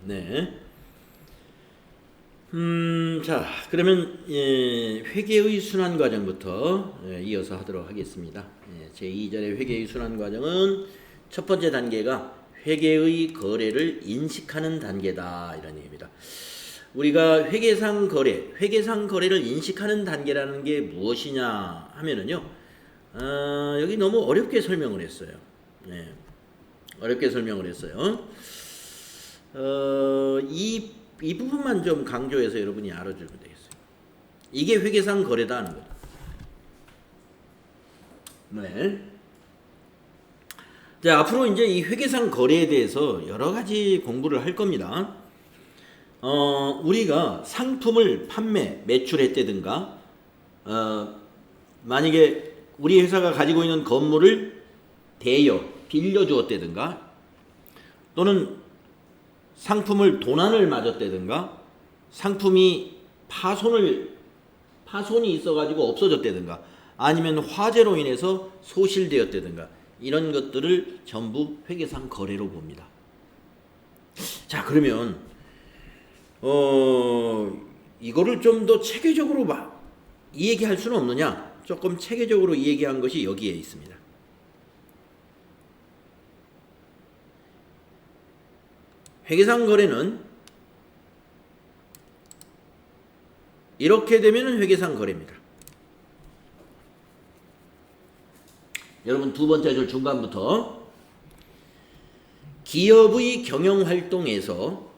네. 자, 그러면 회계의 순환 과정부터 이어서 하도록 하겠습니다. 제2절의 회계의 순환 과정은 첫 번째 단계가 회계의 거래를 인식하는 단계다 이런 얘기입니다. 우리가 회계상 거래를 인식하는 단계라는 게 무엇이냐 하면은요, 여기 너무 어렵게 설명을 했어요. 네, 어렵게 설명을 했어요. 이 부분만 좀 강조해서 여러분이 알아주면 되겠어요. 이게 회계상 거래다 하는 거죠. 네. 자, 앞으로 이제 이 회계상 거래에 대해서 여러 가지 공부를 할 겁니다. 우리가 상품을 매출했다든가, 만약에 우리 회사가 가지고 있는 건물을 빌려주었다든가, 또는 상품을 도난을 맞았다든가, 상품이 파손이 있어가지고 없어졌다든가, 아니면 화재로 인해서 소실되었다든가, 이런 것들을 전부 회계상 거래로 봅니다. 자, 그러면 이거를 좀 더 체계적으로 이 얘기할 수는 없느냐? 조금 체계적으로 이 얘기한 것이 여기에 있습니다. 회계상 거래는 이렇게 되면 회계상 거래입니다. 여러분 두 번째 줄 중간부터 기업의 경영활동에서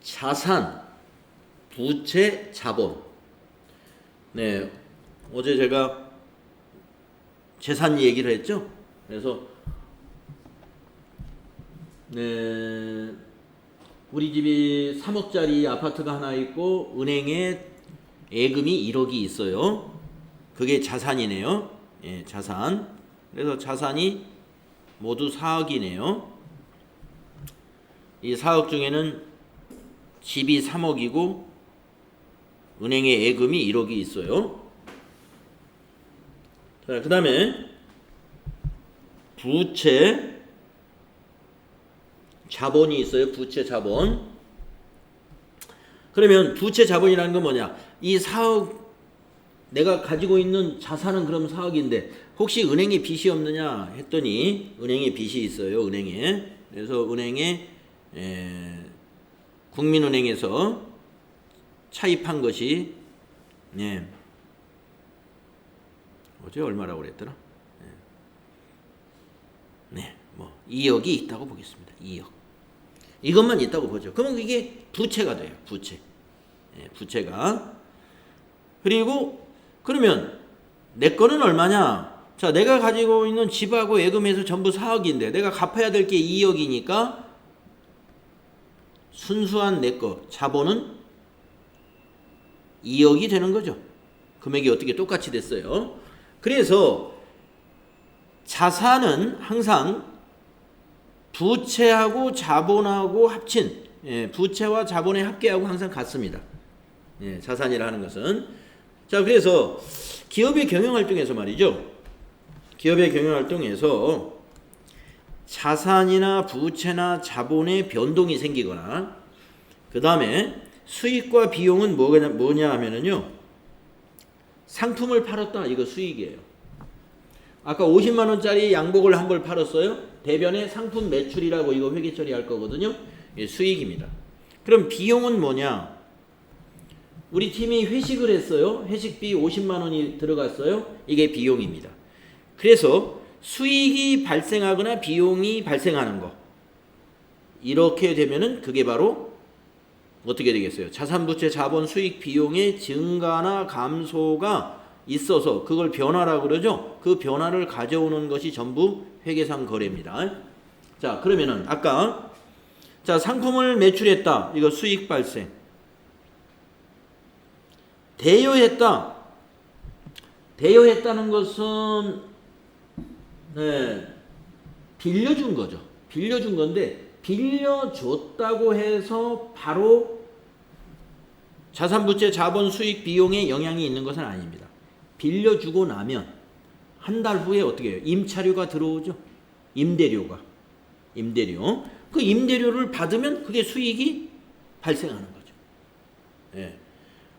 자산, 부채, 자본. 네, 어제 제가 재산 얘기를 했죠. 그래서 네, 우리 집이 3억짜리 아파트가 하나 있고 은행에 예금이 1억이 있어요. 그게 자산이네요. 예, 자산. 그래서 자산이 모두 4억이네요. 이 4억 중에는 집이 3억이고 은행에 예금이 1억이 있어요. 자, 그 다음에 부채, 자본이 있어요. 부채, 자본. 그러면 부채, 자본이라는 건 뭐냐? 이 4억, 내가 가지고 있는 자산은 그럼 4억인데 혹시 은행에 빚이 없느냐 했더니 은행에 빚이 있어요. 은행에. 그래서 은행에 국민은행에서 차입한 것이 어제 얼마라고 그랬더라? 네, 뭐 2억이 있다고 보겠습니다. 2억. 이것만 있다고 보죠. 그러면 이게 부채가 돼요. 부채. 부채가. 그리고 그러면 내 거는 얼마냐? 자, 내가 가지고 있는 집하고 예금해서 전부 4억인데 내가 갚아야 될 게 2억이니까 순수한 내 거 자본은 2억이 되는 거죠. 금액이 어떻게 똑같이 됐어요. 그래서 자산은 항상 부채하고 자본하고 합친, 부채와 자본의 합계하고 항상 같습니다. 자산이라 하는 것은. 자, 그래서 기업의 경영활동에서 말이죠. 기업의 경영활동에서 자산이나 부채나 자본의 변동이 생기거나, 그 다음에 수익과 비용은 뭐냐 하면은요, 상품을 팔았다. 이거 수익이에요. 아까 50만 원짜리 양복을 한 벌 팔았어요. 대변에 상품 매출이라고 이거 회계 처리할 거거든요. 수익입니다. 그럼 비용은 뭐냐? 우리 팀이 회식을 했어요. 회식비 50만 원이 들어갔어요. 이게 비용입니다. 그래서 수익이 발생하거나 비용이 발생하는 거, 이렇게 되면은 그게 바로 어떻게 되겠어요? 자산, 부채, 자본, 수익, 비용의 증가나 감소가 있어서 그걸 변화라고 그러죠. 그 변화를 가져오는 것이 전부 회계상 거래입니다. 자, 그러면은 아까 자, 상품을 매출했다. 이거 수익 발생. 대여했다는 것은 빌려준 거죠. 빌려준 건데 빌려줬다고 해서 바로 자산, 부채, 자본, 수익, 비용에 영향이 있는 것은 아닙니다. 빌려주고 나면 한 달 후에 어떻게 해요? 임차료가 들어오죠. 임대료. 그 임대료를 받으면 그게 수익이 발생하는 거죠. 예.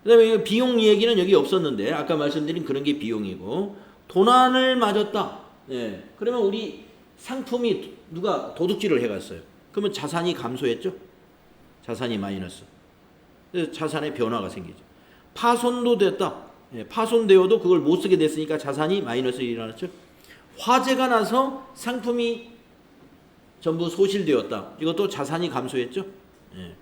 그다음에 비용 얘기는 여기 없었는데 아까 말씀드린 그런 게 비용이고 도난을 맞았다. 예. 그러면 우리 상품이 누가 도둑질을 해갔어요. 그러면 자산이 감소했죠. 자산이 마이너스. 그래서 자산의 변화가 생기죠. 파손도 됐다. 예. 파손되어도 그걸 못 쓰게 됐으니까 자산이 마이너스 일어났죠. 화재가 나서 상품이 전부 소실되었다. 이것도 자산이 감소했죠. 예.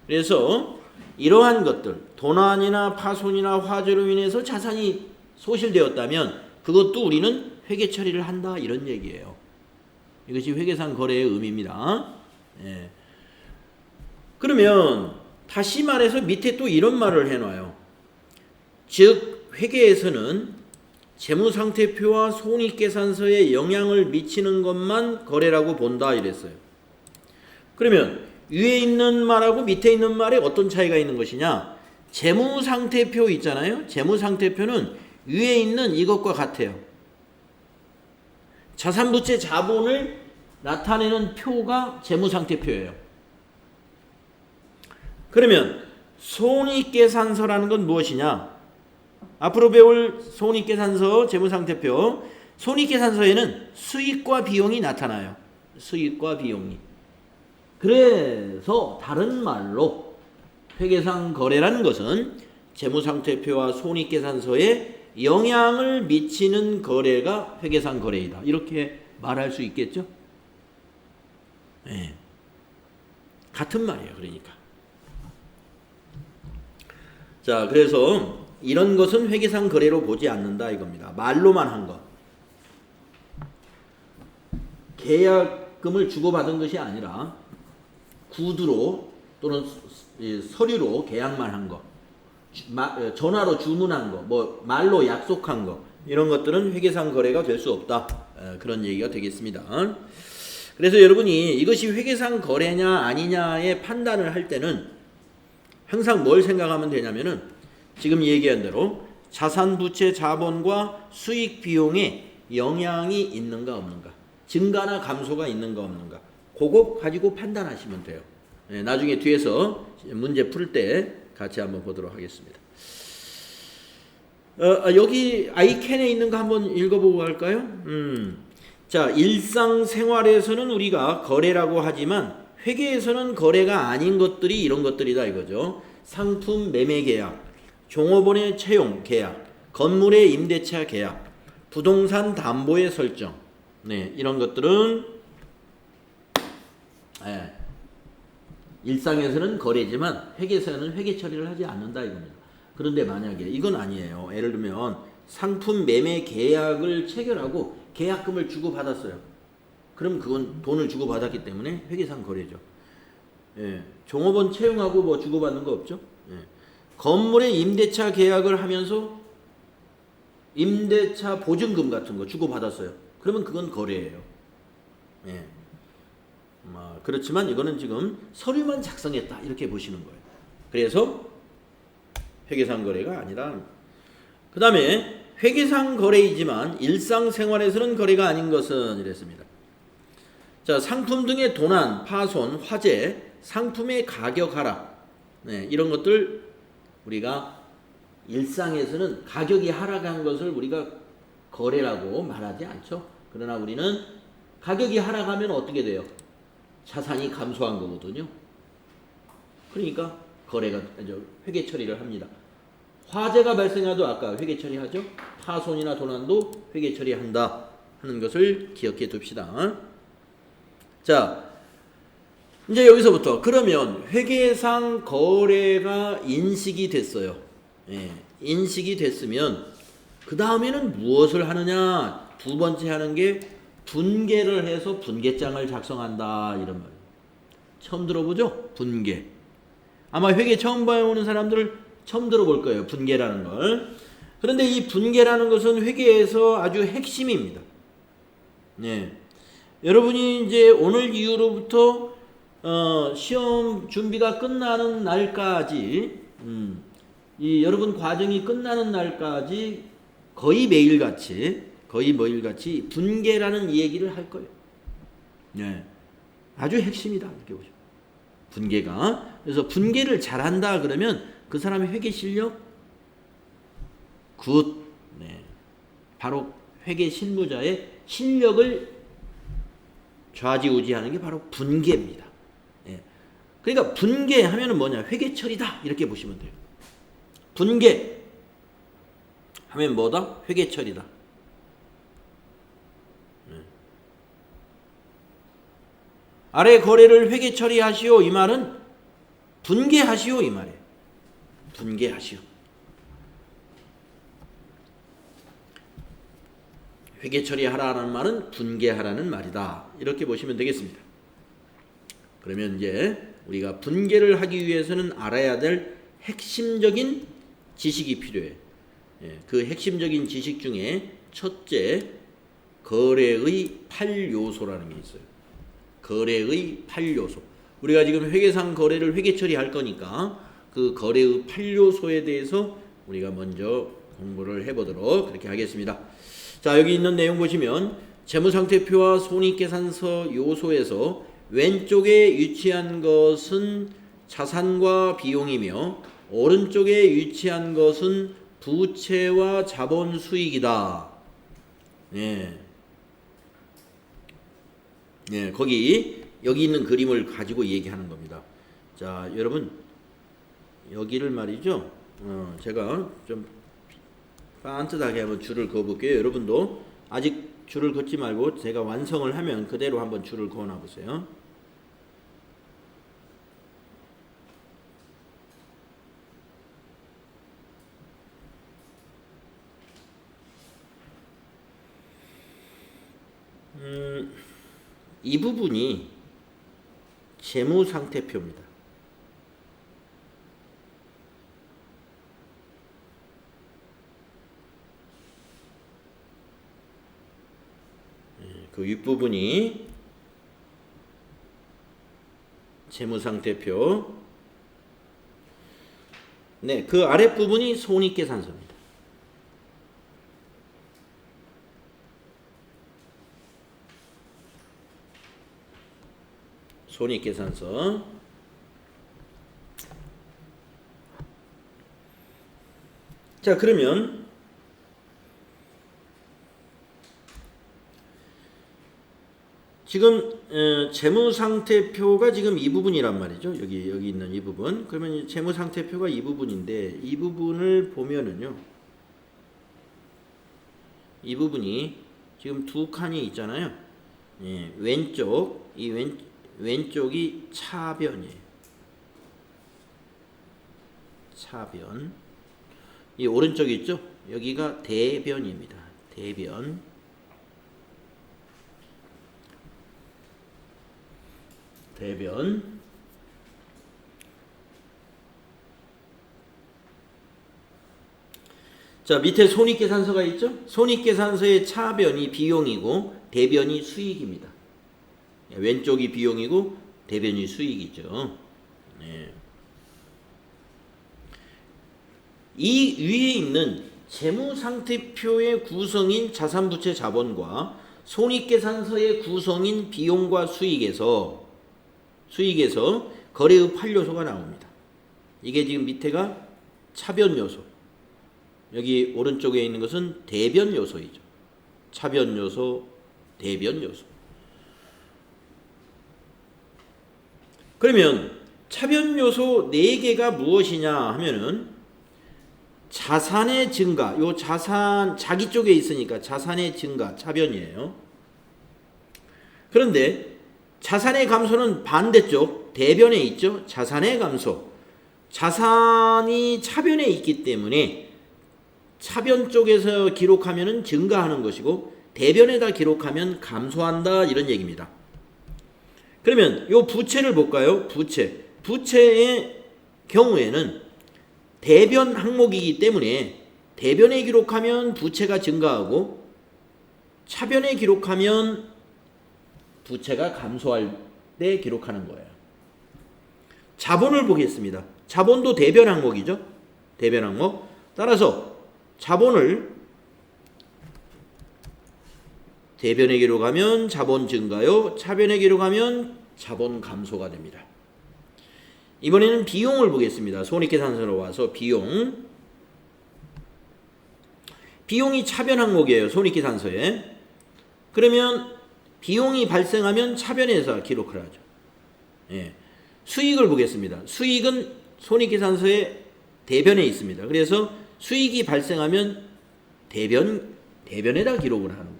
그래서 이러한 것들, 도난이나 파손이나 화재로 인해서 자산이 소실되었다면 그것도 우리는 회계 처리를 한다 이런 얘기예요. 이것이 회계상 거래의 의미입니다. 예. 그러면 다시 말해서 밑에 또 이런 말을 해놔요. 즉 회계에서는 재무상태표와 손익계산서에 영향을 미치는 것만 거래라고 본다 이랬어요. 그러면 위에 있는 말하고 밑에 있는 말에 어떤 차이가 있는 것이냐? 재무상태표 있잖아요. 재무상태표는 위에 있는 이것과 같아요. 자산부채 자본을 나타내는 표가 재무상태표예요. 그러면 손익계산서라는 건 무엇이냐? 앞으로 배울 손익계산서, 재무상태표. 손익계산서에는 수익과 비용이 나타나요. 수익과 비용이. 그래서 다른 말로 회계상 거래라는 것은 재무상태표와 손익계산서에 영향을 미치는 거래가 회계상 거래이다. 이렇게 말할 수 있겠죠? 네. 같은 말이에요. 그러니까. 자, 그래서 이런 것은 회계상 거래로 보지 않는다 이겁니다. 말로만 한 것. 계약금을 주고받은 것이 아니라 구두로 또는 서류로 계약만 한 거, 전화로 주문한 거, 뭐 말로 약속한 거 이런 것들은 회계상 거래가 될 수 없다. 그런 얘기가 되겠습니다. 그래서 여러분이 이것이 회계상 거래냐 아니냐의 판단을 할 때는 항상 뭘 생각하면 되냐면은 지금 얘기한 대로 자산, 부채, 자본과 수익, 비용에 영향이 있는가 없는가, 증가나 감소가 있는가 없는가, 그거 가지고 판단하시면 돼요. 네, 나중에 뒤에서 문제 풀 때 같이 한번 보도록 하겠습니다. 여기 아이캔에 있는 거 한번 읽어보고 갈까요? 자, 일상생활에서는 우리가 거래라고 하지만 회계에서는 거래가 아닌 것들이 이런 것들이다 이거죠. 상품 매매 계약, 종업원의 채용 계약, 건물의 임대차 계약, 부동산 담보의 설정. 네, 이런 것들은 일상에서는 거래지만 회계에서는 회계 처리를 하지 않는다 이겁니다. 그런데 만약에 이건 아니에요. 예를 들면 상품 매매 계약을 체결하고 계약금을 주고 받았어요. 그럼 그건 돈을 주고 받았기 때문에 회계상 거래죠. 예, 종업원 채용하고 뭐 주고 받는 거 없죠. 예. 건물의 임대차 계약을 하면서 임대차 보증금 같은 거 주고 받았어요. 그러면 그건 거래예요. 예. 그렇지만 이거는 지금 서류만 작성했다 이렇게 보시는 거예요. 그래서 회계상 거래가 아니라. 그 다음에 회계상 거래이지만 일상생활에서는 거래가 아닌 것은 이랬습니다. 자, 상품 등의 도난, 파손, 화재, 상품의 가격 하락, 네, 이런 것들 우리가 일상에서는 가격이 하락한 것을 우리가 거래라고 말하지 않죠. 그러나 우리는 가격이 하락하면 어떻게 돼요? 자산이 감소한 거거든요. 그러니까 거래가 회계 처리를 합니다. 화재가 발생해도 아까 회계 처리하죠. 파손이나 도난도 회계 처리한다 하는 것을 기억해 둡시다. 자, 이제 여기서부터 그러면 회계상 거래가 인식이 됐어요. 예, 인식이 됐으면 그 다음에는 무엇을 하느냐? 두 번째 하는 게 분계를 해서 분계장을 작성한다 이런 말이에요. 처음 들어보죠? 분계. 아마 회계 처음 배우는 사람들 처음 들어볼 거예요. 분계라는 걸. 그런데 이 분계라는 것은 회계에서 아주 핵심입니다. 네. 여러분이 이제 오늘 이후로부터 시험 준비가 끝나는 날까지 이 여러분 과정이 끝나는 날까지 거의 매일같이 분계라는 얘기를 할 거예요. 네. 아주 핵심이다 이렇게 보시면. 분계가. 그래서 분계를 잘한다 그러면 그 사람의 회계 실력 굿. 네. 바로 회계 실무자의 실력을 좌지우지하는 게 바로 분계입니다. 예. 그러니까 분계하면은 뭐냐? 회계처리다 이렇게 보시면 돼요. 분계 하면 뭐다? 회계처리다. 아래 거래를 회계 처리하시오 이 말은 분계하시오 이 말이에요. 분계하시오. 회계 처리하라는 말은 분계하라는 말이다. 이렇게 보시면 되겠습니다. 그러면 이제 우리가 분계를 하기 위해서는 알아야 될 핵심적인 지식이 필요해. 그 핵심적인 지식 중에 첫째, 거래의 8요소라는 게 있어요. 거래의 8요소. 우리가 지금 회계상 거래를 회계 처리할 거니까 그 거래의 8요소에 대해서 우리가 먼저 공부를 해보도록 그렇게 하겠습니다. 자, 여기 있는 내용 보시면 재무상태표와 손익계산서 요소에서 왼쪽에 위치한 것은 자산과 비용이며 오른쪽에 위치한 것은 부채와 자본 수익이다. 네. 네, 여기 있는 그림을 가지고 얘기하는 겁니다. 자, 여러분 여기를 말이죠. 제가 좀 반듯하게 한번 줄을 그어볼게요. 여러분도 아직 줄을 긋지 말고 제가 완성을 하면 그대로 한번 줄을 그어놔 보세요. 이 부분이 재무상태표입니다. 그 윗부분이 재무상태표. 네, 그 아랫부분이 손익계산서입니다. 손익계산서. 자, 그러면 지금 재무상태표가 지금 이 부분이란 말이죠. 여기 있는 이 부분. 그러면 재무상태표가 이 부분인데 이 부분을 보면은요. 이 부분이 지금 두 칸이 있잖아요. 예, 왼쪽 왼쪽이 차변이에요. 차변. 이 오른쪽 있죠? 여기가 대변입니다. 대변. 대변. 자, 밑에 손익계산서가 있죠? 손익계산서의 차변이 비용이고 대변이 수익입니다. 왼쪽이 비용이고 대변이 수익이죠. 네. 이 위에 있는 재무상태표의 구성인 자산부채 자본과 손익계산서의 구성인 비용과 수익에서 거래의 8요소가 나옵니다. 이게 지금 밑에가 차변요소, 여기 오른쪽에 있는 것은 대변요소이죠. 차변요소, 대변요소. 그러면 차변요소 4개가 무엇이냐 하면은 자산의 증가, 요 자산 자기 쪽에 있으니까 자산의 증가, 차변이에요. 그런데 자산의 감소는 반대쪽 대변에 있죠. 자산의 감소. 자산이 차변에 있기 때문에 차변 쪽에서 기록하면은 증가하는 것이고 대변에다 기록하면 감소한다 이런 얘기입니다. 그러면 요 부채를 볼까요? 부채의 경우에는 대변 항목이기 때문에 대변에 기록하면 부채가 증가하고 차변에 기록하면 부채가 감소할 때 기록하는 거예요. 자본을 보겠습니다. 자본도 대변 항목이죠. 대변 항목. 따라서 자본을 대변에 기록하면 자본 증가요. 차변에 기록하면 자본 감소가 됩니다. 이번에는 비용을 보겠습니다. 손익계산서로 와서 비용이 차변 항목이에요. 손익계산서에. 그러면 비용이 발생하면 차변에서 기록을 하죠. 예. 수익을 보겠습니다. 수익은 손익계산서의 대변에 있습니다. 그래서 수익이 발생하면 대변에다 기록을 하는 거예요.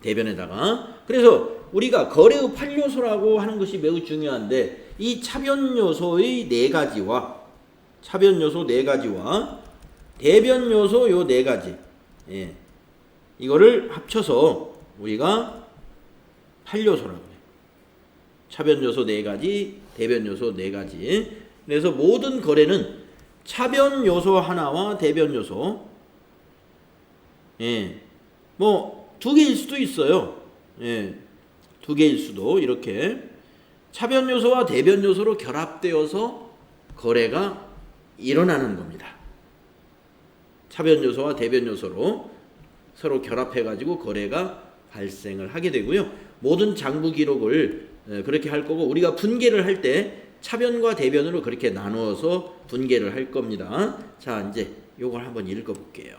대변에다가. 그래서 우리가 거래의 8요소라고 하는 것이 매우 중요한데 이 차변 요소의 4가지와 차변 요소 4가지와 대변 요소 요 4가지 예. 이거를 합쳐서 우리가 8요소라고 해요. 차변 요소 4가지, 대변 요소 4가지. 그래서 모든 거래는 차변 요소 하나와 대변 요소 예. 뭐 2개일 수도 있어요. 예. 2개일 수도 이렇게 차변 요소와 대변 요소로 결합되어서 거래가 일어나는 겁니다. 차변 요소와 대변 요소로 서로 결합해 가지고 거래가 발생을 하게 되고요. 모든 장부 기록을 그렇게 할 거고 우리가 분계를 할 때 차변과 대변으로 그렇게 나누어서 분계를 할 겁니다. 자, 이제 요걸 한번 읽어 볼게요.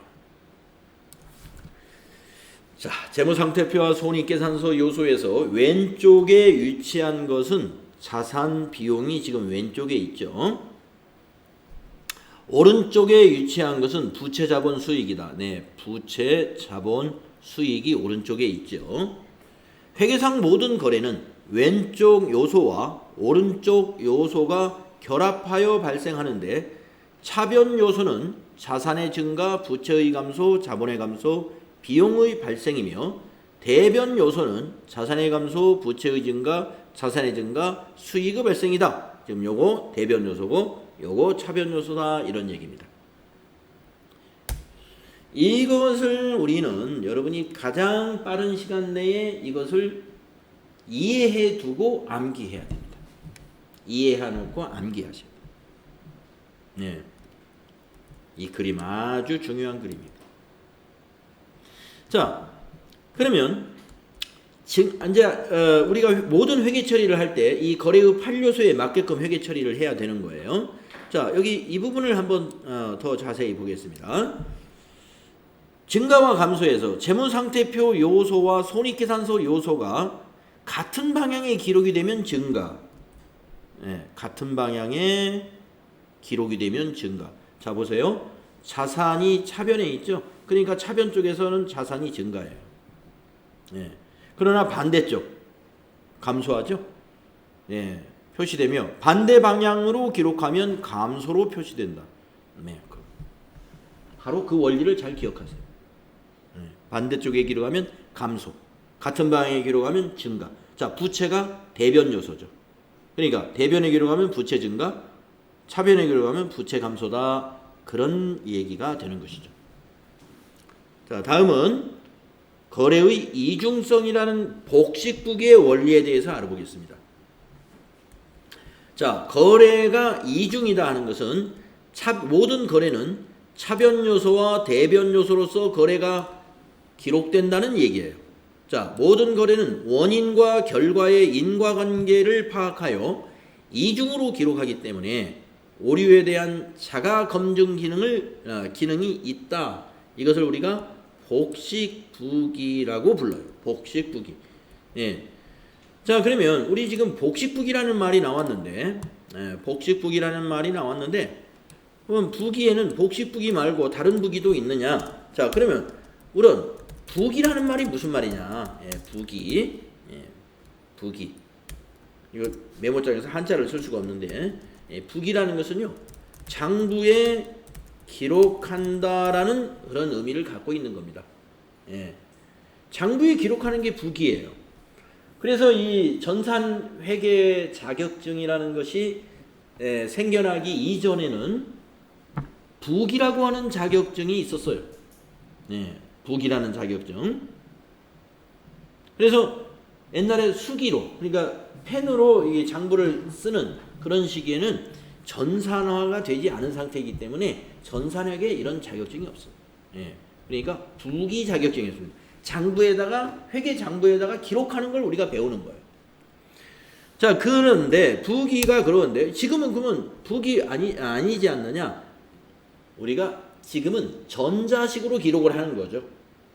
자, 재무상태표와 손익계산서 요소에서 왼쪽에 위치한 것은 자산 비용이 지금 왼쪽에 있죠. 오른쪽에 위치한 것은 부채 자본 수익이다. 네, 부채 자본 수익이 오른쪽에 있죠. 회계상 모든 거래는 왼쪽 요소와 오른쪽 요소가 결합하여 발생하는데 차변 요소는 자산의 증가, 부채의 감소, 자본의 감소, 비용의 발생이며 대변 요소는 자산의 감소, 부채의 증가, 자산의 증가, 수익의 발생이다. 지금 요거 대변 요소고 요거 차변 요소다 이런 얘기입니다. 이것을 우리는 여러분이 가장 빠른 시간 내에 이것을 이해해 두고 암기해야 됩니다. 이해해 놓고 암기하셔야 돼요. 네. 이 그림 아주 중요한 그림입니다. 자, 그러면 지금 이제 우리가 모든 회계 처리를 할 때 이 거래의 8요소에 맞게끔 회계 처리를 해야 되는 거예요. 자, 여기 이 부분을 한번 더 자세히 보겠습니다. 증가와 감소에서 재무상태표 요소와 손익계산서 요소가 같은 방향에 기록이 되면 증가. 네, 같은 방향에 기록이 되면 증가. 자, 보세요. 자산이 차변에 있죠. 그러니까 차변 쪽에서는 자산이 증가해요. 네. 그러나 반대쪽 감소하죠. 네. 표시되며 반대 방향으로 기록하면 감소로 표시된다. 네. 바로 그 원리를 잘 기억하세요. 네. 반대쪽에 기록하면 감소, 같은 방향에 기록하면 증가. 자, 부채가 대변 요소죠. 그러니까 대변에 기록하면 부채 증가, 차변에 기록하면 부채 감소다. 그런 얘기가 되는 것이죠. 자, 다음은 거래의 이중성이라는 복식부기의 원리에 대해서 알아보겠습니다. 자, 거래가 이중이다 하는 것은 모든 거래는 차변 요소와 대변 요소로서 거래가 기록된다는 얘기예요. 자, 모든 거래는 원인과 결과의 인과관계를 파악하여 이중으로 기록하기 때문에 오류에 대한 자가 검증 기능이 있다. 이것을 우리가 복식부기라고 불러요. 복식부기. 예. 자, 그러면 우리 지금 복식부기라는 말이 나왔는데, 복식부기라는 말이 나왔는데, 그럼 부기에는 복식부기 말고 다른 부기도 있느냐? 자, 그러면 우선 부기라는 말이 무슨 말이냐? 예, 부기. 예, 부기. 이거 메모장에서 한자를 쓸 수가 없는데, 예, 부기라는 것은요, 장부에 기록한다라는 그런 의미를 갖고 있는 겁니다. 예. 장부에 기록하는 게 부기예요. 그래서 이 전산회계 자격증이라는 것이 생겨나기 이전에는 부기라고 하는 자격증이 있었어요. 예. 부기라는 자격증. 그래서 옛날에 수기로, 그러니까 펜으로 이 장부를 쓰는 그런 시기에는 전산화가 되지 않은 상태이기 때문에 전산회계에 이런 자격증이 없어요. 예. 그러니까 부기 자격증이었습니다. 장부에다가 회계 장부에다가 기록하는 걸 우리가 배우는 거예요. 자, 그런데 부기가 그러는데 지금은 그러면 부기 아니지 않느냐? 우리가 지금은 전자식으로 기록을 하는 거죠.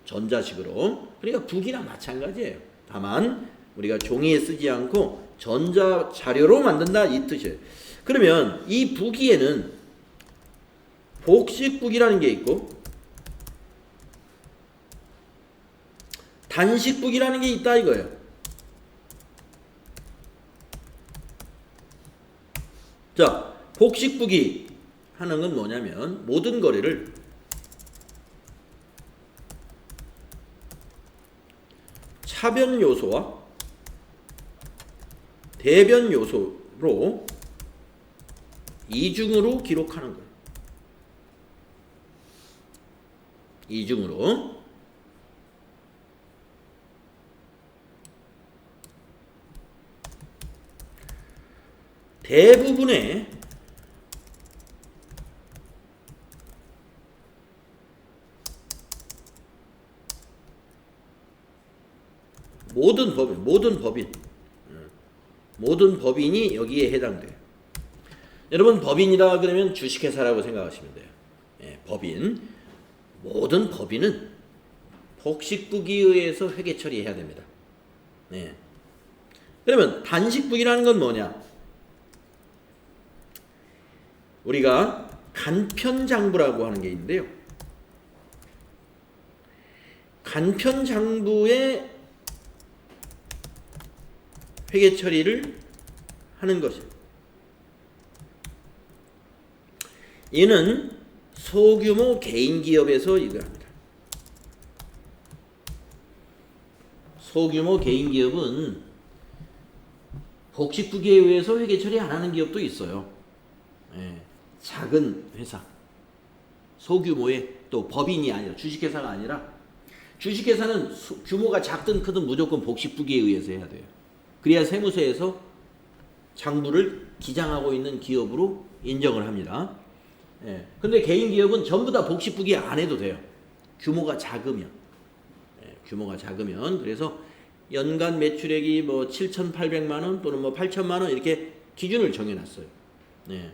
전자식으로. 그러니까 부기랑 마찬가지예요. 다만 우리가 종이에 쓰지 않고 전자 자료로 만든다 이 뜻이에요. 그러면 이 부기에는 복식부기라는 게 있고 단식부기라는 게 있다 이거예요. 자, 복식부기 하는 건 뭐냐면 모든 거래를 차변 요소와 대변 요소로 이중으로 기록하는 거예요. 이중으로. 대부분의 모든 법인이 여기에 해당돼요. 여러분 법인이라 그러면 주식회사라고 생각하시면 돼요. 예, 법인. 모든 법인은 복식부기에 의해서 회계 처리해야 됩니다. 예. 그러면 단식부기라는 건 뭐냐? 우리가 간편장부라고 하는 게 있는데요. 간편장부의 회계 처리를 하는 것이에요. 이는 소규모 개인기업에서 이거 합니다. 소규모 개인기업은 복식부기에 의해서 회계 처리 안 하는 기업도 있어요. 예, 작은 회사, 소규모의 또 법인이 아니라 주식회사가 아니라 주식회사는 규모가 작든 크든 무조건 복식부기에 의해서 해야 돼요. 그래야 세무서에서 장부를 기장하고 있는 기업으로 인정을 합니다. 예, 근데 개인 기업은 전부 다 복식부기 안 해도 돼요. 규모가 작으면. 예, 규모가 작으면. 그래서 연간 매출액이 뭐 7,800만 원 또는 뭐 8천만 원 이렇게 기준을 정해놨어요. 예,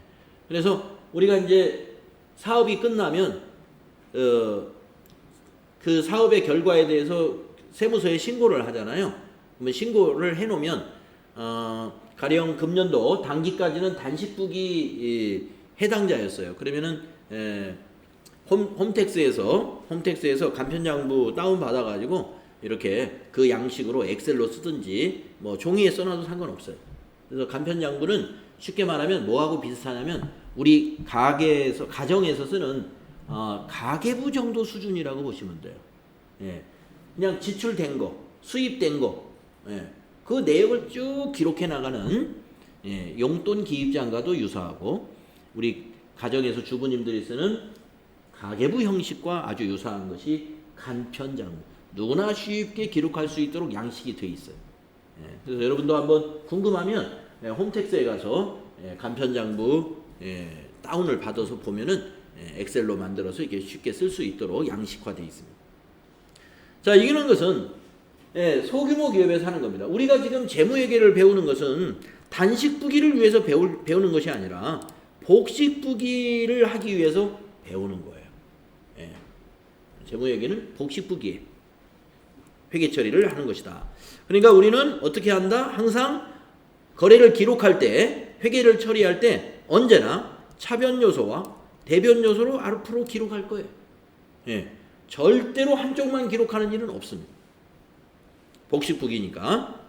그래서 우리가 이제 사업이 끝나면 그 사업의 결과에 대해서 세무서에 신고를 하잖아요. 그러면 신고를 해놓으면 가령 금년도 당기까지는 단식부기 해당자였어요. 그러면은 홈택스에서 간편장부 다운 받아가지고 이렇게 그 양식으로 엑셀로 쓰든지 뭐 종이에 써놔도 상관없어요. 그래서 간편장부는 쉽게 말하면 뭐하고 비슷하냐면 우리 가정에서 쓰는 가계부 정도 수준이라고 보시면 돼요. 예, 그냥 지출된 거, 수입된 거, 예, 그 내역을 쭉 기록해 나가는 예, 용돈 기입장과도 유사하고 우리 가정에서 주부님들이 쓰는 가계부 형식과 아주 유사한 것이 간편장부. 누구나 쉽게 기록할 수 있도록 양식이 되어 있어요. 예, 그래서 여러분도 한번 궁금하면 홈택스에 가서 간편장부 다운을 받아서 보면은 엑셀로 만들어서 이게 쉽게 쓸 수 있도록 양식화되어 있습니다. 자, 이런 것은 소규모 기업에서 하는 겁니다. 우리가 지금 재무회계를 배우는 것은 단식부기를 위해서 배우는 것이 아니라 복식부기를 하기 위해서 배우는 거예요. 예. 재무회계는 복식부기에 회계 처리를 하는 것이다. 그러니까 우리는 어떻게 한다? 항상 거래를 기록할 때, 회계를 처리할 때 언제나 차변 요소와 대변 요소로 앞으로 기록할 거예요. 예. 절대로 한쪽만 기록하는 일은 없습니다. 복식부기니까.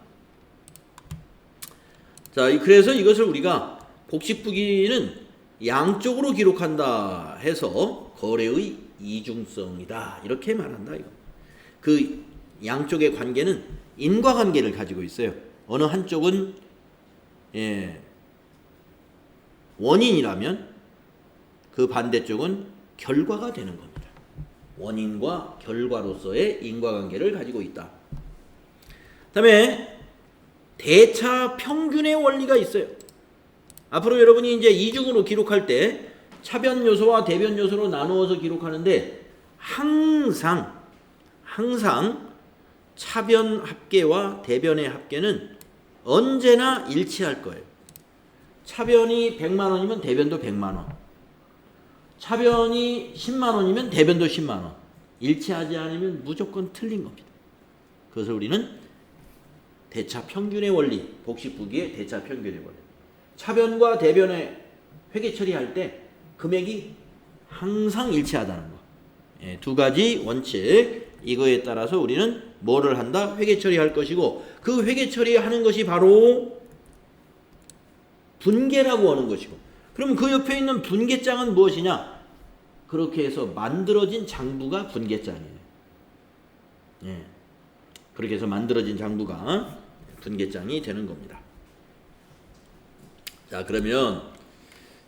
자, 그래서 이것을 우리가 복식부기는 양쪽으로 기록한다 해서 거래의 이중성이다. 이렇게 말한다. 이거. 그 양쪽의 관계는 인과관계를 가지고 있어요. 어느 한쪽은 원인이라면 그 반대쪽은 결과가 되는 겁니다. 원인과 결과로서의 인과관계를 가지고 있다. 그 다음에 대차 평균의 원리가 있어요. 앞으로 여러분이 이제 이중으로 기록할 때 차변 요소와 대변 요소로 나누어서 기록하는데 항상 차변 합계와 대변의 합계는 언제나 일치할 거예요. 차변이 100만 원이면 대변도 100만 원. 차변이 10만 원이면 대변도 10만 원. 일치하지 않으면 무조건 틀린 겁니다. 그래서 우리는 대차 평균의 원리, 복식부기의 대차 평균의 원리. 차변과 대변의 회계 처리할 때 금액이 항상 일치하다는 거. 예, 두 가지 원칙. 이거에 따라서 우리는 뭐를 한다? 회계 처리할 것이고, 그 회계 처리하는 것이 바로 분계라고 하는 것이고, 그럼 그 옆에 있는 분계장은 무엇이냐? 그렇게 해서 만들어진 장부가 분계장이에요. 예. 그렇게 해서 만들어진 장부가 분계장이 되는 겁니다. 자, 그러면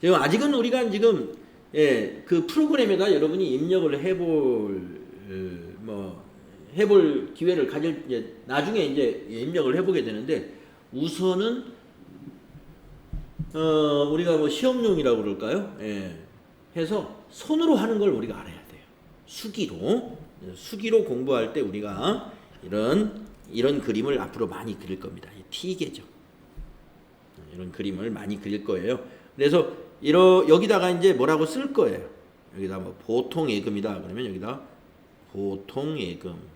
지금 아직은 우리가 지금 그 프로그램에다 여러분이 입력을 해볼 기회를 가질, 나중에 이제 입력을 해보게 되는데, 우선은 우리가 뭐 시험용이라고 그럴까요? 해서 손으로 하는 걸 우리가 알아야 돼요. 수기로 공부할 때 우리가 이런 그림을 앞으로 많이 그릴 겁니다. T계정. 이런 그림을 많이 그릴 거예요. 그래서 여기다가 이제 뭐라고 쓸 거예요. 여기다 뭐 보통예금이다 그러면 여기다 보통예금.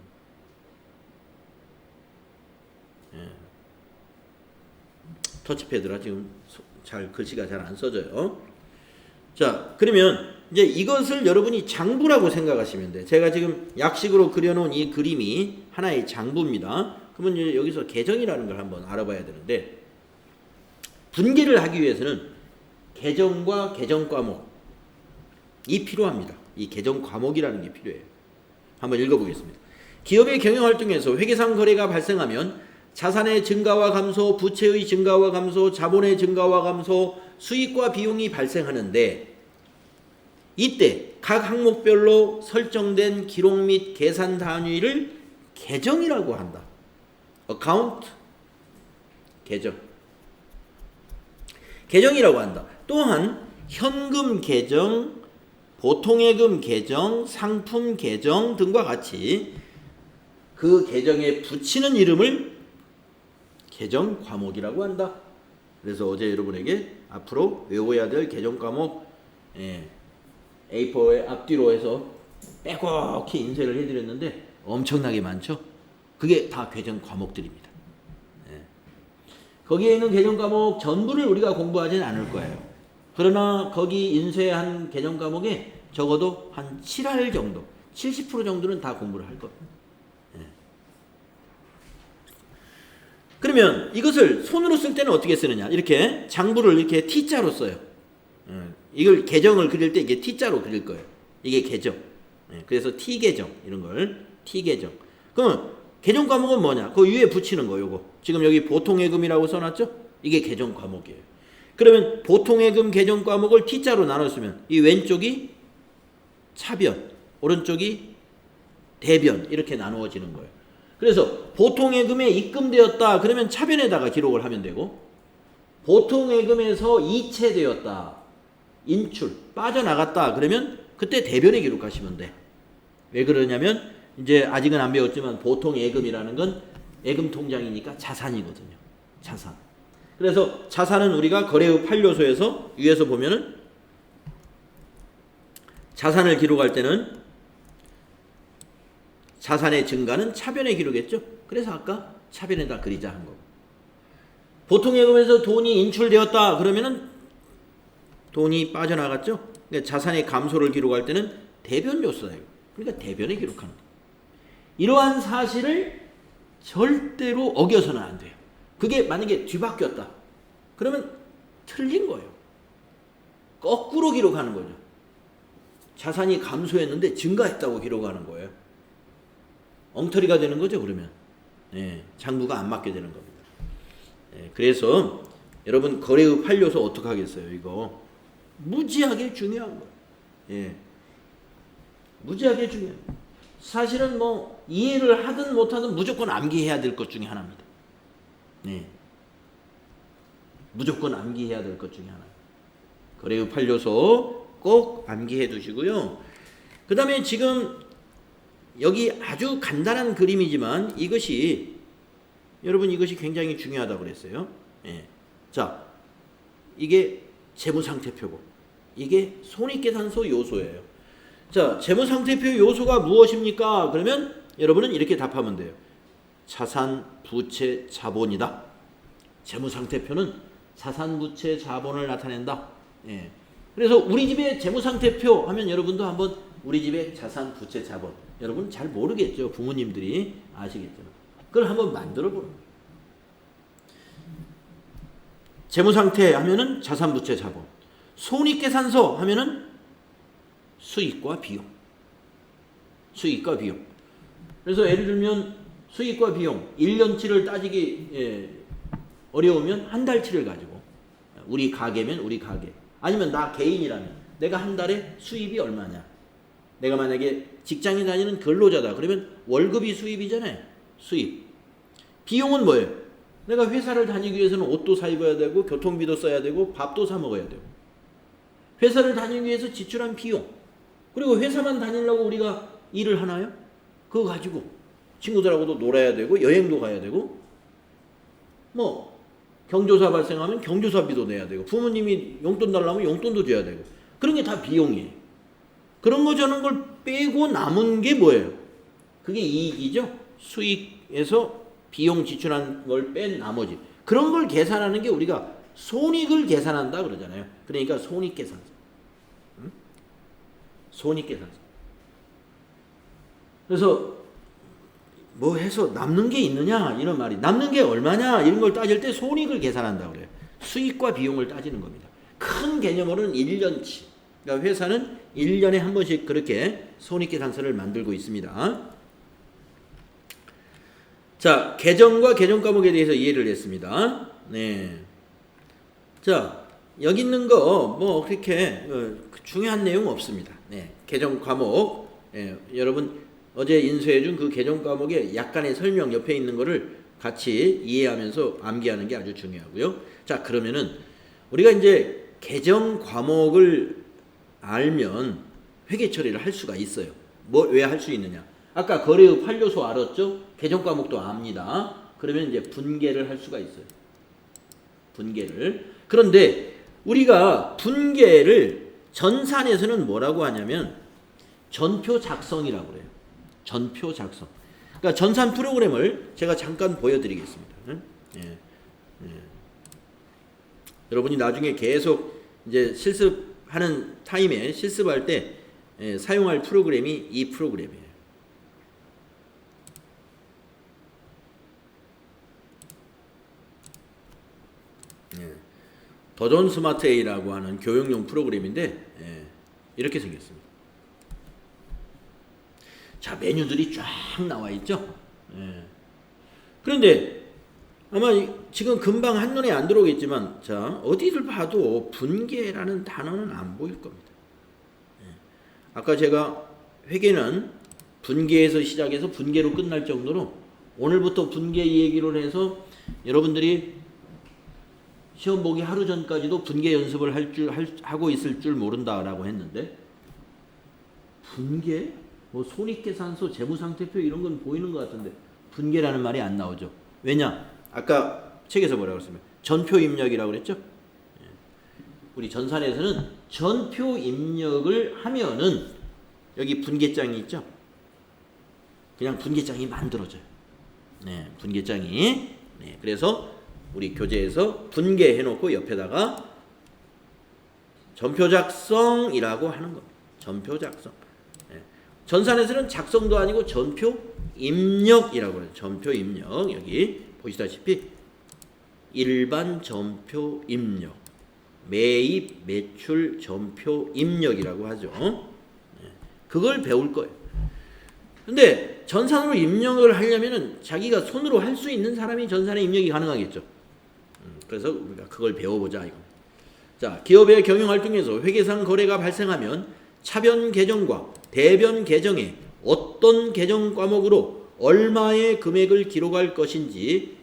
터치패드라 지금 글씨가 잘 안 써져요. 자, 그러면 이제 이것을 여러분이 장부라고 생각하시면 돼. 제가 지금 약식으로 그려놓은 이 그림이 하나의 장부입니다. 그러면 이제 여기서 계정이라는 걸 한번 알아봐야 되는데, 분계를 하기 위해서는 계정과 계정 과목이 필요합니다. 이 계정 과목이라는 게 필요해요. 한번 읽어보겠습니다. 기업의 경영활동에서 회계상 거래가 발생하면 자산의 증가와 감소, 부채의 증가와 감소, 자본의 증가와 감소, 수익과 비용이 발생하는데, 이때 각 항목별로 설정된 기록 및 계산 단위를 계정이라고 한다. 어카운트, 계정이라고 한다. 또한 현금 계정, 보통예금 계정, 상품 계정 등과 같이 그 계정에 붙이는 이름을 계정 과목이라고 한다. 그래서 어제 여러분에게 앞으로 외워야 될 계정 과목 A4의 앞뒤로 해서 빼곡히 인쇄를 해드렸는데 엄청나게 많죠. 그게 다 계정 과목들입니다. 거기에 있는 계정 과목 전부를 우리가 공부하지는 않을 거예요. 그러나 거기 인쇄한 계정 과목에 적어도 한 7할 정도, 70% 정도는 다 공부를 할 겁니다. 그러면 이것을 손으로 쓸 때는 어떻게 쓰느냐? 이렇게 장부를 이렇게 T자로 써요. 이걸 계정을 그릴 때 이게 T자로 그릴 거예요. 이게 계정. 그래서 T계정, 이런 걸 T계정. 그러면 계정 과목은 뭐냐? 그 위에 붙이는 거, 요거. 지금 여기 보통예금이라고 써놨죠? 이게 계정 과목이에요. 그러면 보통예금 계정 과목을 T자로 나눴으면 이 왼쪽이 차변, 오른쪽이 대변, 이렇게 나누어지는 거예요. 그래서 보통예금에 입금되었다 그러면 차변에다가 기록을 하면 되고, 보통예금에서 이체되었다, 인출, 빠져나갔다 그러면 그때 대변에 기록하시면 돼. 왜 그러냐면 이제 아직은 안 배웠지만 보통예금이라는 건 예금 통장이니까 자산이거든요. 자산. 그래서 자산은 우리가 거래의 판료소에서 위에서 보면은 자산을 기록할 때는 자산의 증가는 차변에 기록했죠. 그래서 아까 차변에다 그리자 한 거고, 보통예금에서 돈이 인출되었다 그러면은 돈이 빠져나갔죠. 그러니까 자산의 감소를 기록할 때는 대변 요소예요. 그러니까 대변에 기록하는 거예요. 이러한 사실을 절대로 어겨서는 안 돼요. 그게 만약에 뒤바뀌었다 그러면 틀린 거예요. 거꾸로 기록하는 거죠. 자산이 감소했는데 증가했다고 기록하는 거예요. 엉터리가 되는 거죠. 그러면 장부가 안 맞게 되는 겁니다. 그래서 여러분 거래의 판료소 어떻게 하겠어요? 이거 무지하게 중요한 거예요. 무지하게 중요해요. 사실은 뭐 이해를 하든 못하든 무조건 암기해야 될 것 중에 하나입니다. 무조건 암기해야 될 것 중에 하나입니다. 거래의 판료소 꼭 암기해 두시고요. 그 다음에 지금 여기 아주 간단한 그림이지만 이것이 여러분 이것이 굉장히 중요하다고 그랬어요. 예. 자, 이게 재무상태표고 이게 손익계산서 요소예요. 자, 재무상태표 요소가 무엇입니까? 그러면 여러분은 이렇게 답하면 돼요. 자산, 부채, 자본이다. 재무상태표는 자산, 부채, 자본을 나타낸다. 예. 그래서 우리 집에 재무상태표 하면 여러분도 한번 우리 집에 자산, 부채, 자본. 여러분 잘 모르겠죠. 부모님들이 아시겠죠. 그걸 한번 만들어 보는 거예요. 재무상태 하면은 자산, 부채, 자본. 손익계산서 하면은 수익과 비용. 수익과 비용. 그래서 예를 들면 수익과 비용 1년치를 따지기 어려우면 한 달치를 가지고 우리 가게면 우리 가게 아니면 나 개인이라면 내가 한 달에 수입이 얼마냐. 내가 만약에 직장에 다니는 근로자다. 그러면 월급이 수입이잖아요. 수입. 비용은 뭐예요? 내가 회사를 다니기 위해서는 옷도 사 입어야 되고 교통비도 써야 되고 밥도 사 먹어야 되고 회사를 다니기 위해서 지출한 비용 그리고 회사만 다니려고 우리가 일을 하나요? 그거 가지고 친구들하고도 놀아야 되고 여행도 가야 되고 뭐 경조사 발생하면 경조사비도 내야 되고 부모님이 용돈 달라면 용돈도 줘야 되고 그런 게 다 비용이에요. 그런 거 저런 걸 빼고 남은 게 뭐예요? 그게 이익이죠. 수익에서 비용 지출한 걸 뺀 나머지 그런 걸 계산하는 게 우리가 손익을 계산한다 그러잖아요. 그러니까 손익계산서. 응? 손익계산서. 그래서 뭐 해서 남는 게 있느냐 이런 말이 남는 게 얼마냐 이런 걸 따질 때 손익을 계산한다고 그래요. 수익과 비용을 따지는 겁니다. 큰 개념으로는 1년치. 그러니까 회사는 1년에 한 번씩 그렇게 손익계산서를 만들고 있습니다. 자, 계정과 계정 과목에 대해서 이해를 했습니다. 네. 자, 여기 있는 거 뭐 그렇게 중요한 내용 없습니다. 네. 계정 과목. 여러분 어제 인수해준 그 계정 과목의 약간의 설명 옆에 있는 거를 같이 이해하면서 암기하는 게 아주 중요하고요. 자, 그러면은 우리가 이제 계정 과목을 알면 회계 처리를 할 수가 있어요. 뭐 왜 할 수 있느냐? 아까 거래의 8요소 알았죠? 계정 과목도 압니다. 그러면 이제 분계를 할 수가 있어요. 분계를. 그런데 우리가 분계를 전산에서는 뭐라고 하냐면 전표 작성이라고 그래요. 전표 작성. 그러니까 전산 프로그램을 제가 잠깐 보여드리겠습니다. 예. 여러분이 나중에 계속 이제 실습하는 타임에 실습할 때 사용할 프로그램이 이 프로그램이에요. 더존 스마트 A라고 하는 교육용 프로그램인데 이렇게 생겼습니다. 자, 메뉴들이 쫙 나와 있죠. 그런데 아마 지금 금방 한눈에 안 들어오겠지만 자, 어디를 봐도 분계라는 단어는 안 보일 겁니다. 아까 제가 회계는 분계에서 시작해서 분계로 끝날 정도로 오늘부터 분계 얘기로 해서 여러분들이 시험 보기 하루 전까지도 분계 연습을 하고 있을 줄 모른다라고 했는데 분계? 뭐 손익계산서, 재무상태표 이런 건 보이는 것 같은데 분계라는 말이 안 나오죠. 왜냐? 아까 책에서 뭐라고 했습니까? 전표 입력이라고 그랬죠? 우리 전산에서는 전표 입력을 하면은 여기 분계장이 있죠? 그냥 분계장이 만들어져요. 네, 분계장이. 네, 그래서 우리 교재에서 분계해놓고 옆에다가 전표 작성이라고 하는 겁니다. 전표 작성. 네. 전산에서는 작성도 아니고 전표 입력이라고 해요. 전표 입력. 여기 보시다시피 일반 전표 입력, 매입, 매출 전표 입력이라고 하죠. 네. 그걸 배울 거예요. 근데 전산으로 입력을 하려면은 자기가 손으로 할 수 있는 사람이 전산에 입력이 가능하겠죠. 그래서 우리가 그걸 배워보자 이거. 자, 기업의 경영활동에서 회계상 거래가 발생하면 차변 계정과 대변 계정에 어떤 계정 과목으로 얼마의 금액을 기록할 것인지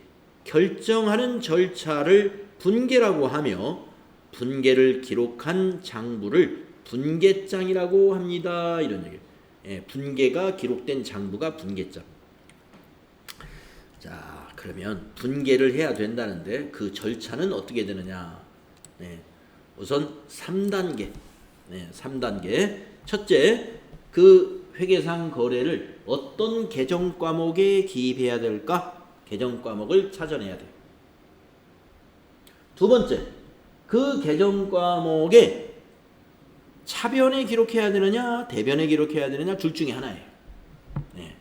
결정하는 절차를 분계라고 하며 분계를 기록한 장부를 분계장이라고 합니다. 이런 얘기예요. 분계가 기록된 장부가 분계장. 자, 그러면 분계를 해야 된다는데 그 절차는 어떻게 되느냐? 네. 우선 3단계. 네, 3단계. 첫째, 그 회계상 거래를 어떤 개정 과목에 기입해야 될까? 개정 과목을 찾아내야 돼요. 두 번째, 그 개정 과목에 차변에 기록해야 되느냐, 대변에 기록해야 되느냐, 둘 중에 하나예요. 네.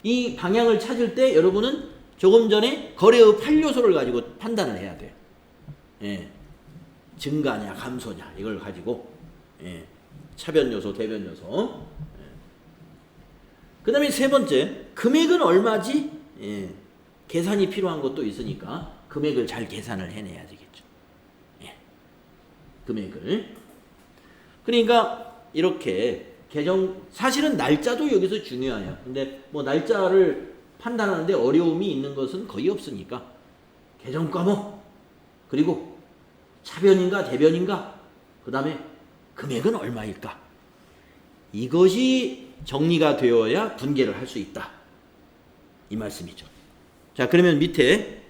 이 방향을 찾을 때 여러분은 조금 전에 거래의 8요소를 가지고 판단을 해야 돼요. 예. 증가냐, 감소냐, 이걸 가지고. 예. 차변 요소, 대변 요소. 예. 그 다음에 세 번째, 금액은 얼마지? 예. 계산이 필요한 것도 있으니까 금액을 잘 계산을 해내야 되겠죠. 예. 금액을. 그러니까 이렇게 사실은 날짜도 여기서 중요해요. 근데 뭐 날짜를 판단하는데 어려움이 있는 것은 거의 없으니까 개정 과목, 그리고 차변인가 대변인가, 그 다음에 금액은 얼마일까, 이것이 정리가 되어야 분계를 할 수 있다, 이 말씀이죠. 자, 그러면 밑에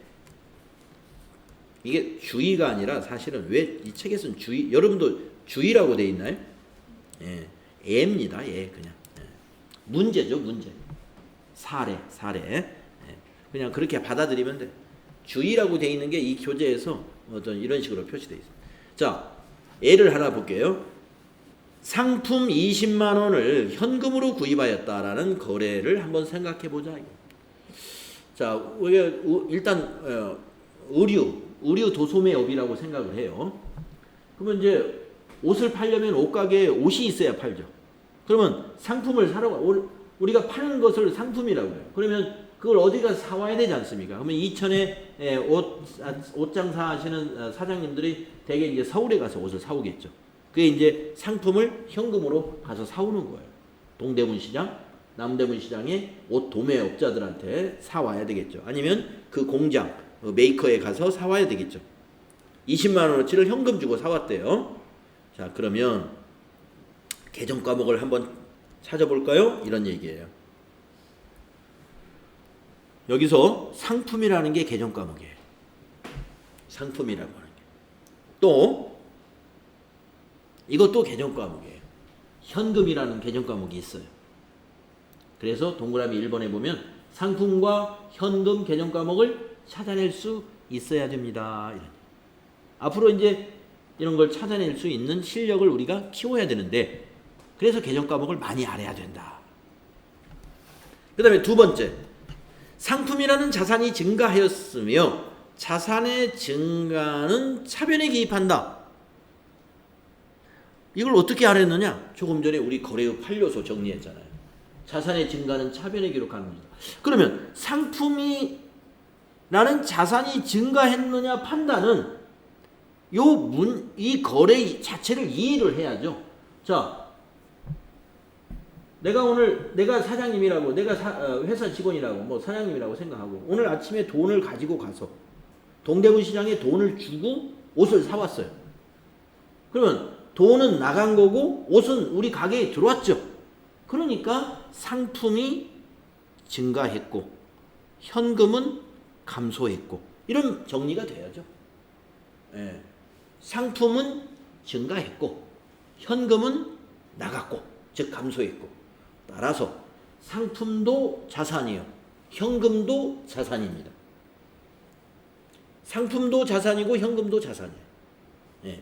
이게 주의가 아니라 사실은 왜 이 책에서는 주의, 여러분도 주의라고 돼 있나요? 예, 예입니다. 예, 그냥 예. 문제죠, 문제. 사례. 예. 그냥 그렇게 받아들이면 돼. 주의라고 돼 있는 게 이 교재에서 어떤 이런 식으로 표시돼 있어요. 자, 예를 하나 볼게요. 상품 20만 원을 현금으로 구입하였다라는 거래를 한번 생각해 보자. 자, 우리가 일단 의류 도소매업이라고 생각을 해요. 그러면 이제 옷을 팔려면 옷가게에 옷이 있어야 팔죠. 그러면 상품을 사러 우리가 파는 것을 상품이라고 해요. 그러면 그걸 어디 가서 사와야 되지 않습니까? 그러면 이천에 옷 장사하시는 사장님들이 대개 이제 서울에 가서 옷을 사오겠죠. 그게 이제 상품을 현금으로 가서 사오는 거예요. 동대문 시장, 남대문 시장에 옷 도매업자들한테 사와야 되겠죠. 아니면 그 공장, 메이커에 가서 사와야 되겠죠. 20만 원어치를 현금 주고 사왔대요. 자, 그러면 개정 과목을 한번 찾아볼까요? 이런 얘기예요. 여기서 상품이라는 게 개정 과목이에요. 상품이라고 하는 게. 또 이것도 개정 과목이에요. 현금이라는 개정 과목이 있어요. 그래서 동그라미 1번에 보면 상품과 현금 개정 과목을 찾아낼 수 있어야 됩니다. 이런. 앞으로 이제 이런 걸 찾아낼 수 있는 실력을 우리가 키워야 되는데, 그래서 개정 과목을 많이 알아야 된다. 그 다음에 두 번째, 상품이라는 자산이 증가하였으며 자산의 증가는 차변에 기입한다. 이걸 어떻게 알았느냐? 조금 전에 우리 거래의 8요소 정리했잖아요. 자산의 증가는 차변에 기록하는 겁니다. 그러면 상품이라는 자산이 증가했느냐 판단은 이 거래 자체를 이해를 해야죠. 자, 내가 사장님이라고, 내가 회사 직원이라고, 뭐 사장님이라고 생각하고 오늘 아침에 돈을 가지고 가서 동대문 시장에 돈을 주고 옷을 사왔어요. 그러면 돈은 나간 거고 옷은 우리 가게에 들어왔죠. 그러니까 상품이 증가했고 현금은 감소했고, 이런 정리가 돼야죠. 예. 상품은 증가했고 현금은 나갔고, 즉 감소했고, 따라서 상품도 자산이요, 현금도 자산입니다. 상품도 자산이고 현금도 자산이에요. 예.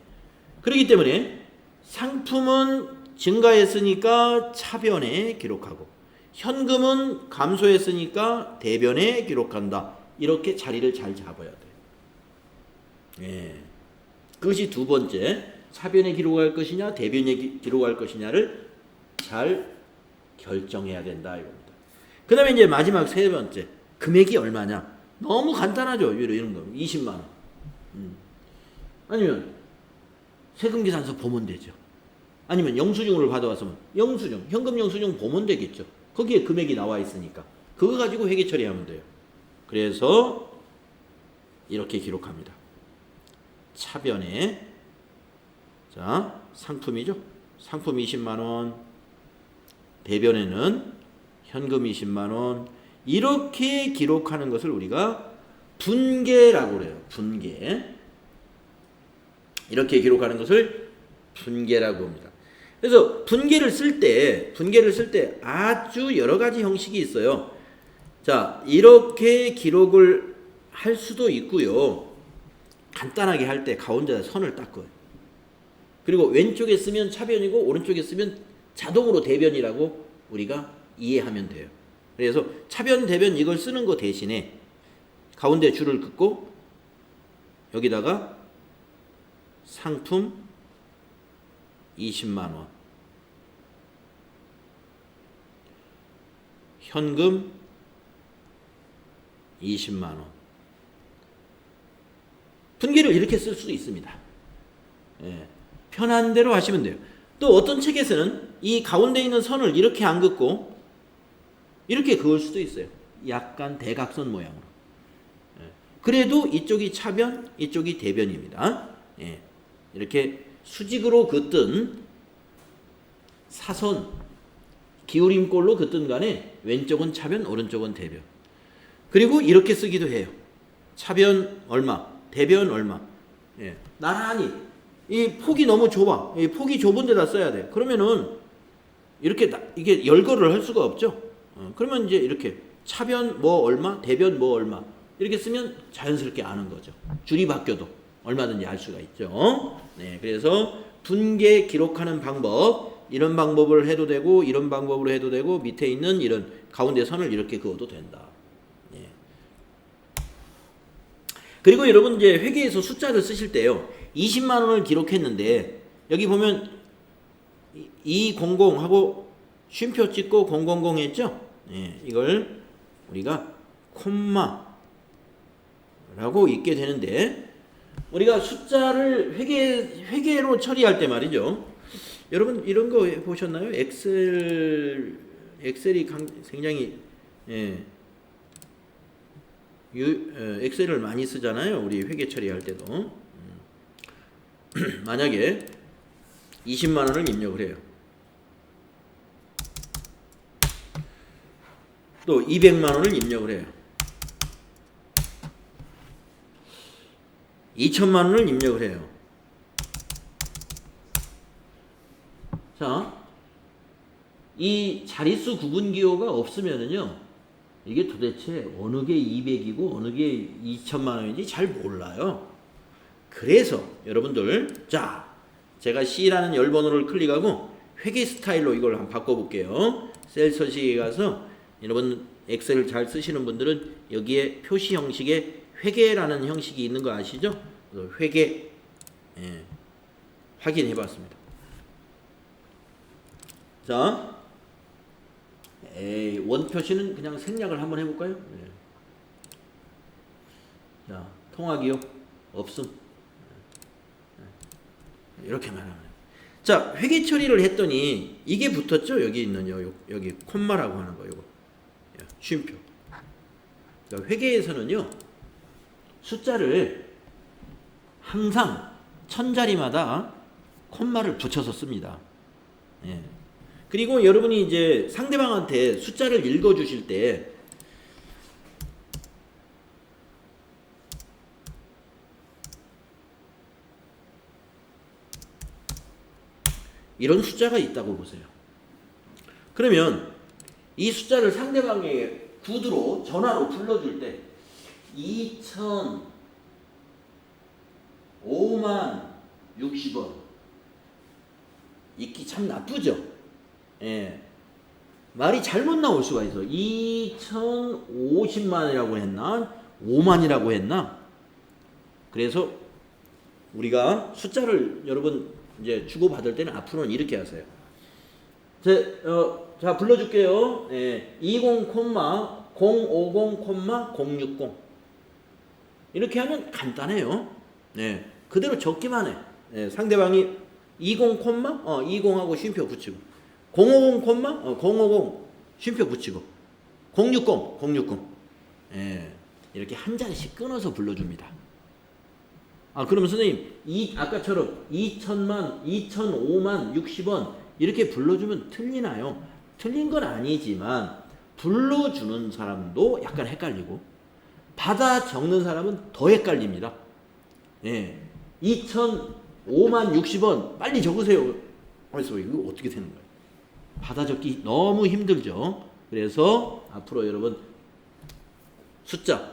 그렇기 때문에 상품은 증가했으니까 차변에 기록하고 현금은 감소했으니까 대변에 기록한다. 이렇게 자리를 잘 잡아야 돼요. 예. 그것이 두 번째, 차변에 기록할 것이냐 대변에 기록할 것이냐를 잘 결정해야 된다 이겁니다. 그 다음에 이제 마지막 세 번째, 금액이 얼마냐. 너무 간단하죠. 이런 거 20만 원. 아니면 세금계산서 보면 되죠. 아니면 영수증을 받아왔으면 영수증, 현금 영수증 보면 되겠죠. 거기에 금액이 나와 있으니까 그거 가지고 회계 처리하면 돼요. 그래서 이렇게 기록합니다. 차변에, 자, 상품이죠. 상품 20만 원, 대변에는 현금 20만 원, 이렇게 기록하는 것을 우리가 분계라고 그래요. 분계. 이렇게 기록하는 것을 분계라고 합니다. 그래서 분계를 쓸 때 아주 여러 가지 형식이 있어요. 자, 이렇게 기록을 할 수도 있고요. 간단하게 할 때 가운데다 선을 닦아요. 그리고 왼쪽에 쓰면 차변이고 오른쪽에 쓰면 자동으로 대변이라고 우리가 이해하면 돼요. 그래서 차변, 대변 이걸 쓰는 거 대신에 가운데 줄을 긋고 여기다가 상품 20만 원, 현금 20만 원. 분계를 이렇게 쓸 수도 있습니다. 예, 편한 대로 하시면 돼요. 또 어떤 책에서는 이 가운데 있는 선을 이렇게 안 긋고 이렇게 그을 수도 있어요. 약간 대각선 모양으로. 예, 그래도 이쪽이 차변, 이쪽이 대변입니다. 예, 이렇게 수직으로 긋든 사선, 기울임꼴로 긋든 간에 왼쪽은 차변, 오른쪽은 대변. 그리고 이렇게 쓰기도 해요. 차변 얼마, 대변 얼마. 예, 나란히 이 폭이 너무 좁아. 이 폭이 좁은 데다 써야 돼. 그러면은 이렇게 이게 열거를 할 수가 없죠. 그러면 이제 이렇게 차변 뭐 얼마, 대변 뭐 얼마 이렇게 쓰면 자연스럽게 아는 거죠. 줄이 바뀌어도 얼마든지 알 수가 있죠. 네, 그래서 분계 기록하는 방법, 이런 방법을 해도 되고 이런 방법으로 해도 되고 밑에 있는 이런 가운데 선을 이렇게 그어도 된다. 네. 그리고 여러분 이제 회계에서 숫자를 쓰실 때요. 20만 원을 기록했는데 여기 보면 200하고 쉼표 찍고 000 했죠? 네, 이걸 우리가 콤마라고 읽게 되는데 우리가 숫자를 회계로 처리할 때 말이죠. 여러분 이런 거 보셨나요? 엑셀이 굉장히 엑셀을 많이 쓰잖아요. 우리 회계 처리할 때도. 만약에 20만 원을 입력을 해요. 또 200만 원을 입력을 해요. 2천만 원을 입력을 해요. 자, 이 자릿수 구분 기호가 없으면은요, 이게 도대체 어느 게 200이고 어느 게 2천만 원인지 잘 몰라요. 그래서 여러분들, 자, 제가 C라는 열번호를 클릭하고 회계 스타일로 이걸 한번 바꿔볼게요. 셀 서식에 가서 여러분 엑셀을 잘 쓰시는 분들은 여기에 표시 형식에 회계라는 형식이 있는 거 아시죠? 그래서 회계 확인해 봤습니다. 자, 원 표시는 그냥 생략을 한번 해볼까요? 네. 자, 통화기호 없음. 이렇게 말하면. 자, 회계 처리를 했더니 이게 붙었죠? 여기 있는 여기 콤마라고 하는 거 이거. 쉼표. 그러니까 회계에서는요. 숫자를 항상 1000자리마다 콤마를 붙여서 씁니다. 예. 그리고 여러분이 이제 상대방한테 숫자를 읽어 주실 때 이런 숫자가 있다고 보세요. 그러면 이 숫자를 상대방의 구두로 전화로 불러줄 때 2,005만 60원 읽기 참 나쁘죠. 예. 말이 잘못 나올 수가 있어. 2,050만이라고 했나? 5만이라고 했나? 그래서 우리가 숫자를 여러분 이제 주고받을 때는 앞으로는 이렇게 하세요. 자, 불러줄게요. 20, 050, 060 이렇게 하면 간단해요. 네, 그대로 적기만 해. 네, 상대방이 20, 20하고 쉼표 붙이고 050, 050 쉼표 붙이고 060 네, 이렇게 한 자리씩 끊어서 불러줍니다. 그러면 선생님 아까처럼 2천만, 2,005만 60원 이렇게 불러주면 틀리나요? 틀린 건 아니지만 불러주는 사람도 약간 헷갈리고 받아 적는 사람은 더 헷갈립니다. 예. 2,005만 60원 빨리 적으세요. 그래서 이거 어떻게 되는 거예요? 받아 적기 너무 힘들죠. 그래서 앞으로 여러분 숫자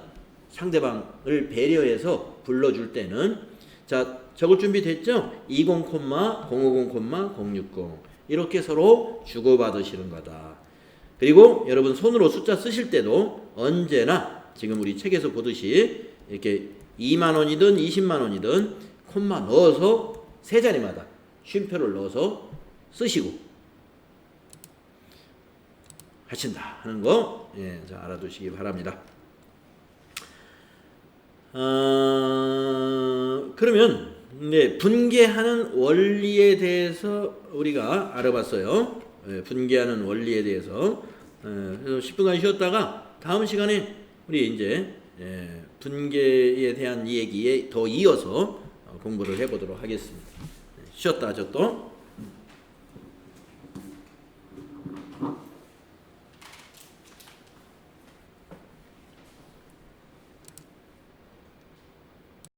상대방을 배려해서 불러줄 때는 자 적을 준비 됐죠? 20, 050, 060 이렇게 서로 주고받으시는 거다. 그리고 여러분 손으로 숫자 쓰실 때도 언제나 지금 우리 책에서 보듯이 이렇게 2만 원이든 20만 원이든 콤마 넣어서 세 자리마다 쉼표를 넣어서 쓰시고 하신다 하는 거 예, 자, 알아두시기 바랍니다. 그러면 네, 분계하는 원리에 대해서 우리가 알아봤어요. 예, 분계하는 원리에 대해서 그래서 10분간 쉬었다가 다음 시간에 우리 이제 분계에 대한 얘기에 더 이어서 공부를 해보도록 하겠습니다. 쉬었다 하죠 또.